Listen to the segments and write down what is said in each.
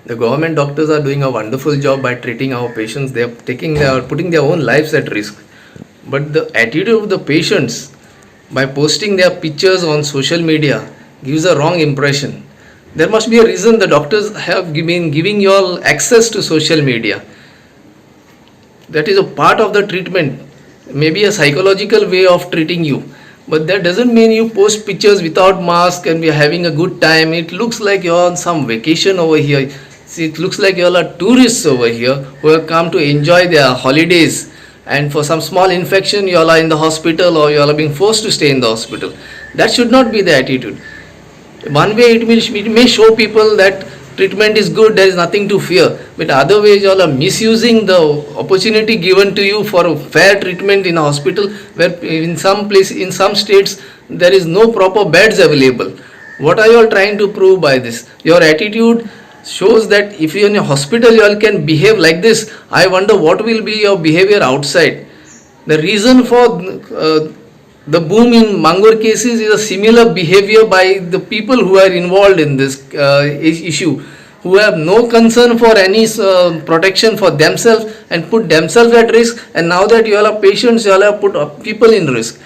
The government doctors are doing a wonderful job by treating our patients. They are putting their own lives at risk. But the attitude of the patients by posting their pictures on social media gives a wrong impression. There must be a reason the doctors have been giving you all access to social media. That is a part of the treatment, maybe a psychological way of treating you. But that doesn't mean you post pictures without mask and we are having a good time. It looks like you're on some vacation over here. See, it looks like you all are tourists over here who have come to enjoy their holidays. And for some small infection, you all are in the hospital or you all are being forced to stay in the hospital. That should not be the attitude. One way it may show people that treatment is good, there is nothing to fear, but other ways you all are misusing the opportunity given to you for a fair treatment in a hospital where in some states there is no proper beds available. What are you all trying to prove by this? Your attitude shows that if you are in a hospital you all can behave like this. I wonder what will be your behavior outside. The reason for the boom in Mangur cases is a similar behavior by the people who are involved in this issue, who have no concern for any protection for themselves and put themselves at risk. And now that you all are patients, you all have put people in risk.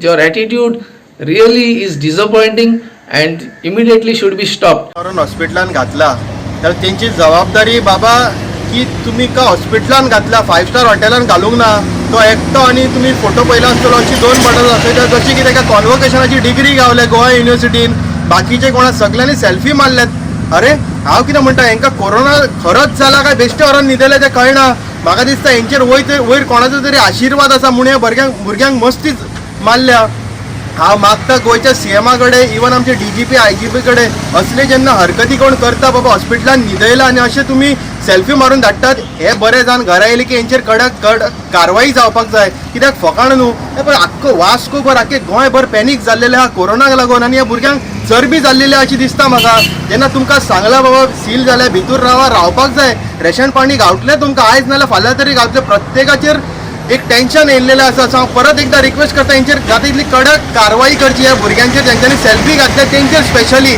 Your attitude really is disappointing and immediately should be stopped. हॉस्पिटलान घातला तर त्यांची जबाबदारी बाबा की तुम्ही का हॉस्पिटलान घातला 5 स्टार हॉटेलान घालूंक ना तो एकटो आणि तुम्ही फोटो पयला आसतलो अशी 2 बॉटल आसता जशी की ताका कॉन्वोकेशनाची डिग्री गावल्या गोवा युनिव्हर्सिटीन बाकीचे कोणा सगळ्यांनी सेल्फी मारल्यात. अरे हांव कितें म्हणटा हांकां कोरोना खरोच जाला काय बेश्टे व्हरोन न्हिदले ते कळना. म्हाका दिसता हेंचेर वयर कोणाचो तरी आशिर्वाद आसा म्हणून हे भुरग्यांक मस्तीच मारल्या. हांव मागता गोंयच्या सीएमा कडेन इवन आमचे DGP IGP कडेन असले जेन्ना हरकती कोण करता बाबा हॉस्पिटलान न्हिदयला आनी अशें तुमी सेल्फी मारून धाडटात हे बरें जावन घरा येयले की हेंचेर कडक कारवाई जावपाक जाय. कित्याक फकाण न्हू हे पळय आख्खो वास्कोभर आख्खे गोंयभर पॅनीक जाल्लेले आहा कोरोनाक लागून आनी ह्या भुरग्यांक चरबी जाल्लेली अशी दिसता म्हाका. जेन्ना तुमकां सांगला बाबा सील जाल्या भितूर रावपाक जाय रेशन पाणी गावतलें तुमकां आयज नाल्यार फाल्यां तरी गावतलें. प्रत्येकाचेर एक टेन्शन येयल्लेलें आसा. सो हांव परत एकदा रिक्वेस्ट करता हेंचेर जाता तितली कडक कारवाई करची ह्या भुरग्यांचेर जेंच्यांनी सेल्फी घातल्या तेंचेर स्पेशली